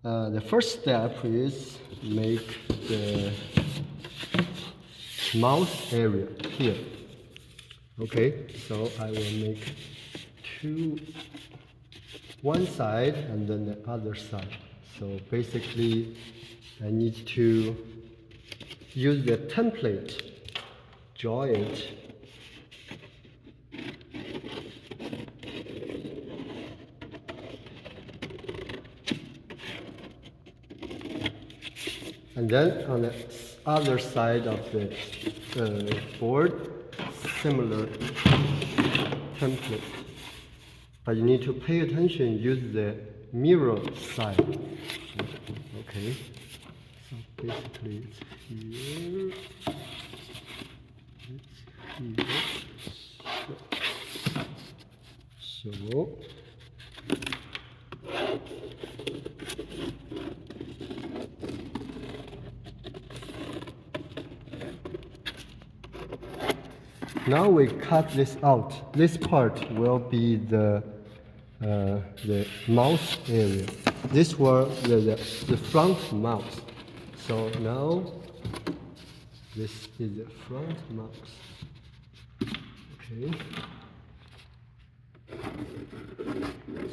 The first step is make the mouth area here. Okay, so I will make one side and then the other side. So basically I need to use the template, draw it. And then on the other side of the board, similar template. But you need to pay attention, use the mirror side. Okay, so basically it's here, so now we cut this out. This part will be the mouth area. This was the front mouth. So now this is the front mouth. Okay.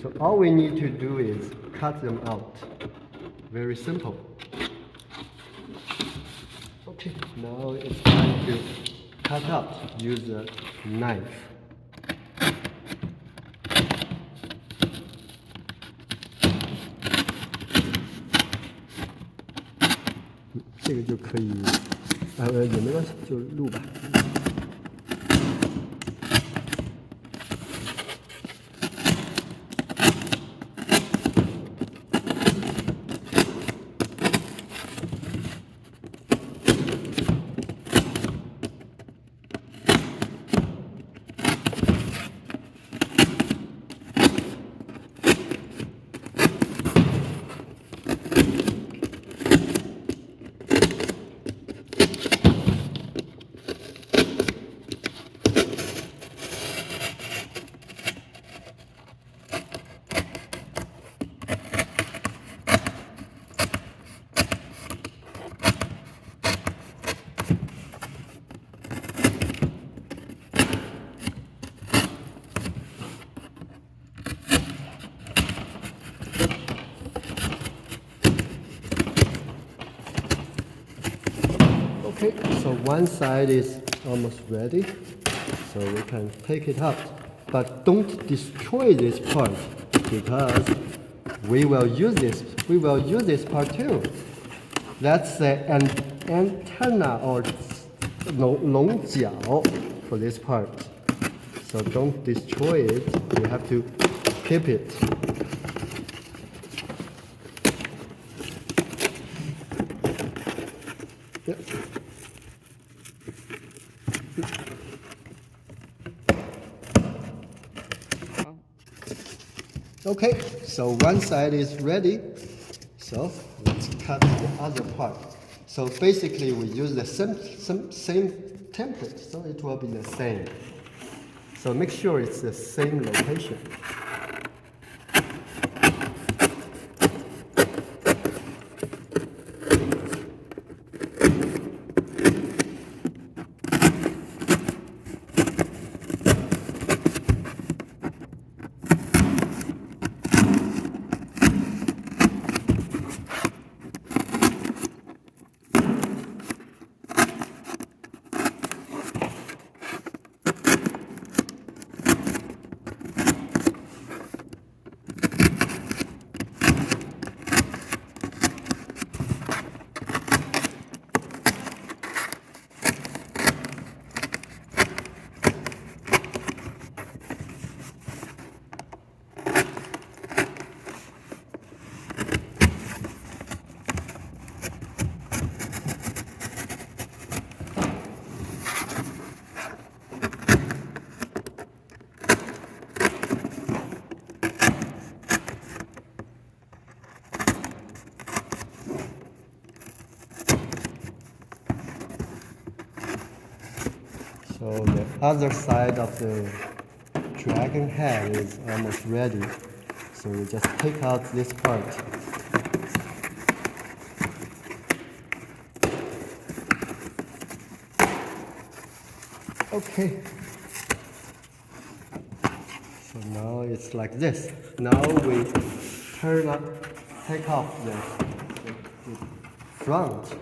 So all we need to do is cut them out. Very simple. Okay, now it's time to cut out. Use a knife. 这个就可以，也没关系，就录吧。Okay, so one side is almost ready, so we can take it out. But don't destroy this part because we will use this. We will use this part too. That's the antenna or 龙角 for this part. So don't destroy it. You have to keep it. Yep. Okay, so one side is ready. So let's cut the other part. So basically we use the same template, so it will be the same. So make sure it's the same location. So the other side of the dragon head is almost ready. So we just take out this part. Okay. So now it's like this. Now we take off the front.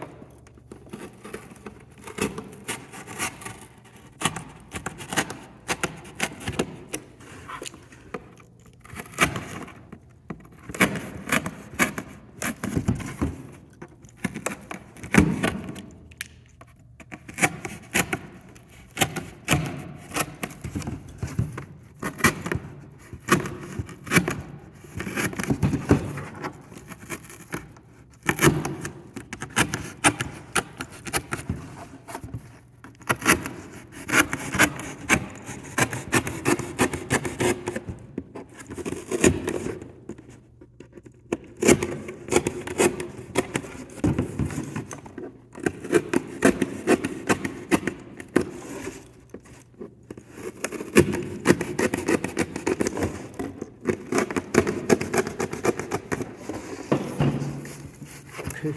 Okay.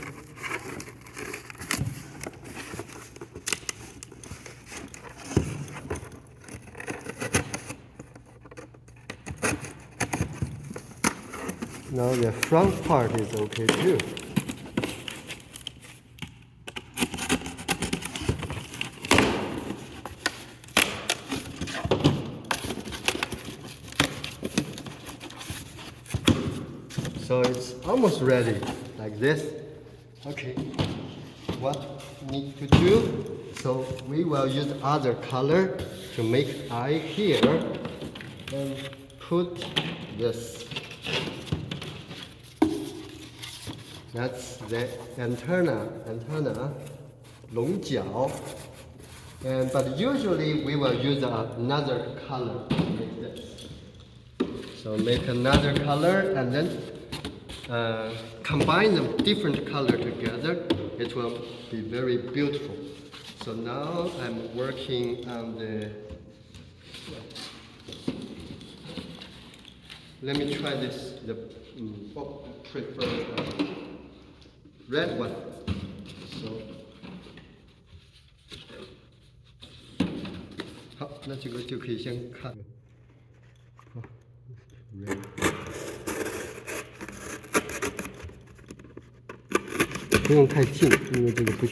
Now the front part is okay too. So it's almost ready, like this. Okay, what we need to do, so we will use other color to make eye here and put this. That's the antenna, 龙角. But usually we will use another color like this. So make another color and then combine the different color together. It will be very beautiful. So now I'm working on the. Let me try this. I prefer red one. So. 好，那这个就可以先看。好 ，red。不用太近，因为这个不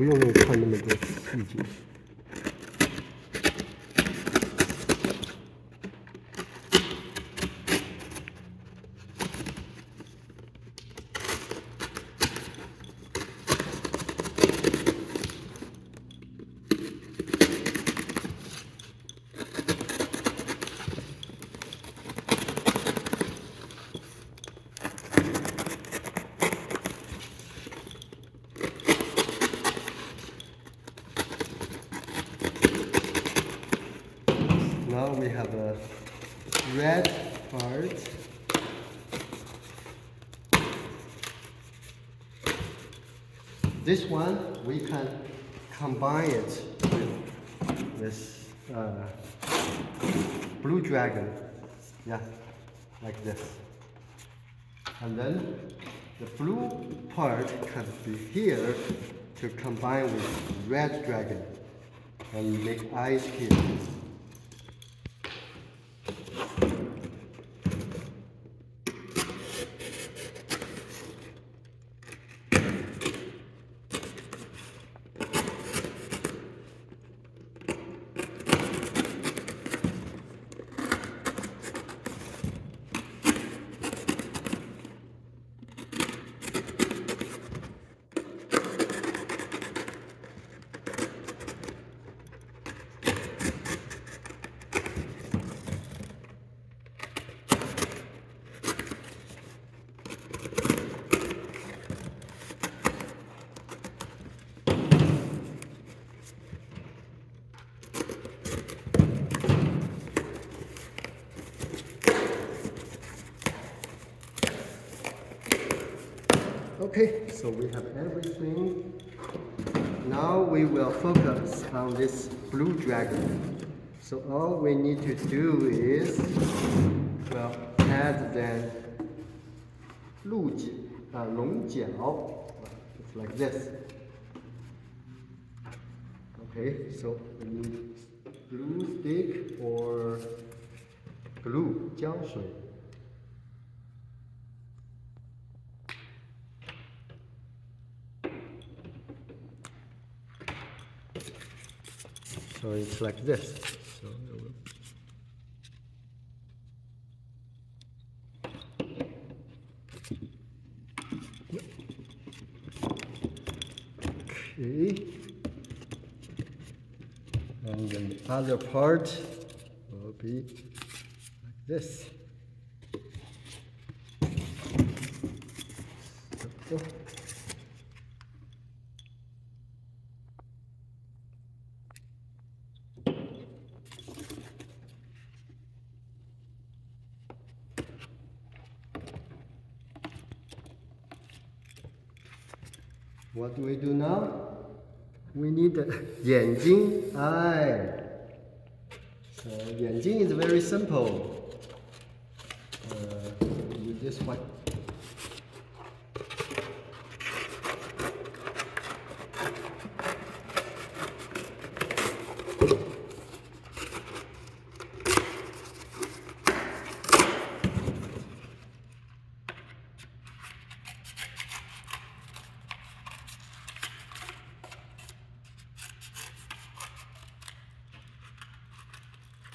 用看那么多细节。Now we have a red part. This one we can combine it with this blue dragon. Yeah, like this. And then the blue part can be here to combine with red dragon and make eyes here. Okay, so we have everything. Now we will focus on this blue dragon. So all we need to do is, well, add the 龙角, just like this. Okay, so we need glue stick or glue 胶水。So it's like this. So okay. And the other part will be like this. So, what do we do now? We need the 眼睛 eye. So 眼睛 is very simple. Use this one.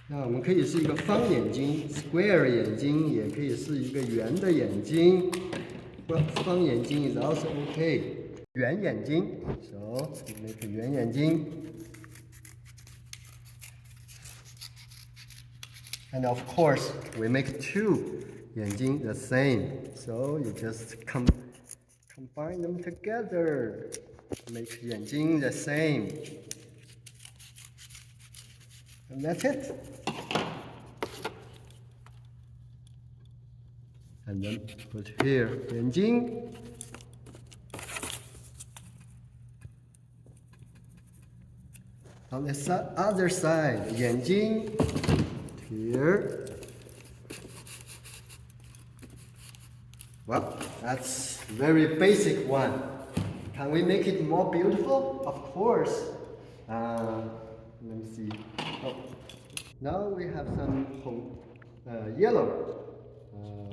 那我们可以是一个方眼睛 （square 眼睛），也可以是一个圆的眼睛。方眼睛 is also okay。圆眼睛 ，so make 圆眼睛。And of course, we make two 眼睛 the same. So you just combine them together, make 眼睛 the same. And that's it. And then put here 眼睛。On the other side 眼睛 here. Well, that's very basic one. Can we make it more beautiful? Of course. Let me see. Oh. Now we have some yellow.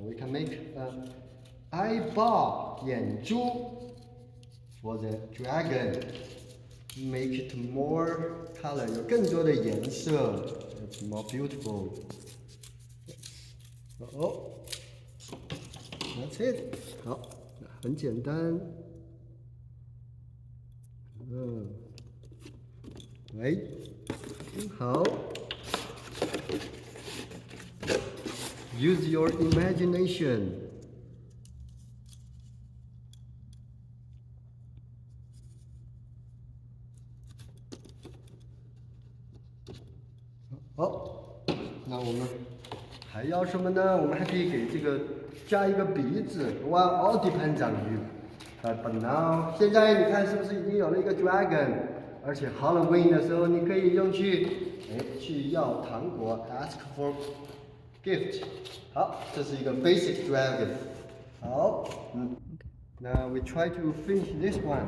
We can make eyeball 眼珠 for the dragon. Make it more color. 有更多的颜色 It's more beautiful. Oh, that's it. 好，很简单。喂，好。Use your imagination. Oh, 那我们还要什么呢？我们还可以给这个加一个鼻子。Well, all depends on you. But now, 现在你看是不是已经有了一个 dragon？ 而且 Halloween 的时候，你可以用去要糖果 ，ask for gift。好，这是一个 basic dragon。好，Now we try to finish this one.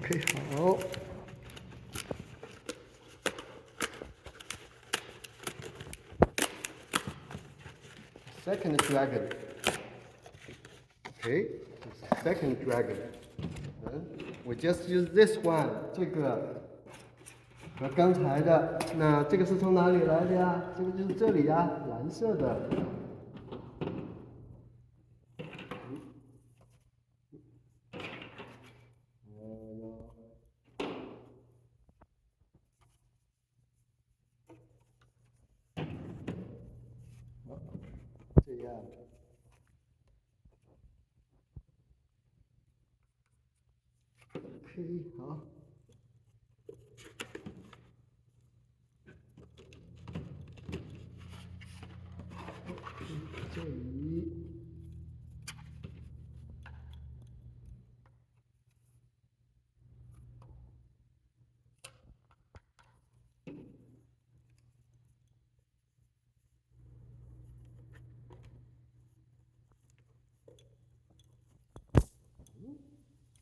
OK， 好。Second dragon. Okay, second dragon. We just use this one. 这个和刚才的，那这个是从哪里来的呀？这个就是这里呀，蓝色的。这样。OK， 好。这里。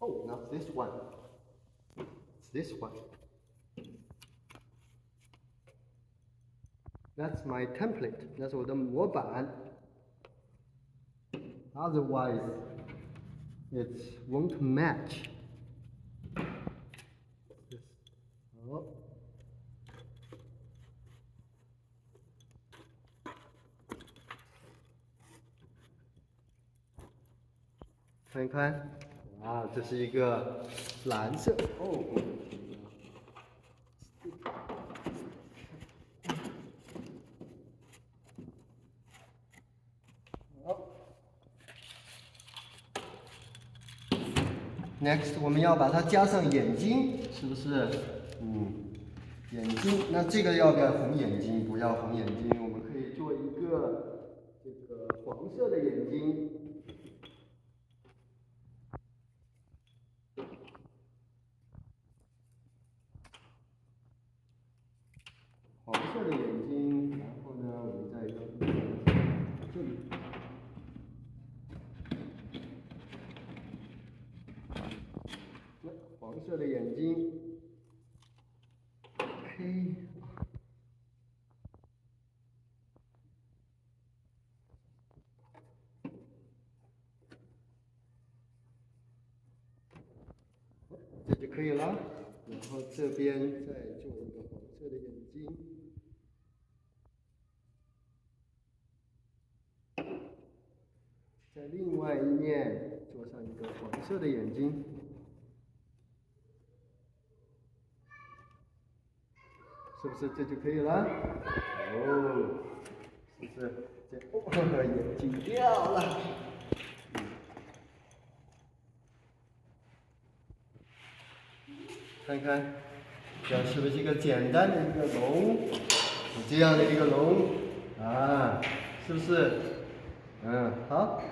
Oh, not this one. It's this one. That's my template. That's 我的模板。Otherwise, it won't match. 好。看一看，啊，这是一个蓝色哦。好 ，Next 我们要把它加上眼睛，是不是？眼睛，那这个要不要红眼睛？不要红眼睛，我们可以做一个这个黄色的眼睛。黄色的眼睛，然后呢，我们再用这里，黄色的眼睛 ，OK。这就可以了，然后这边再做一个黄色的眼睛。在另外一面做上一个黄色的眼睛，是不是这就可以了？哦，是不是？这哦，眼睛掉了。看看，这是不是一个简单的一个龙？这样的一个龙啊，是不是？好，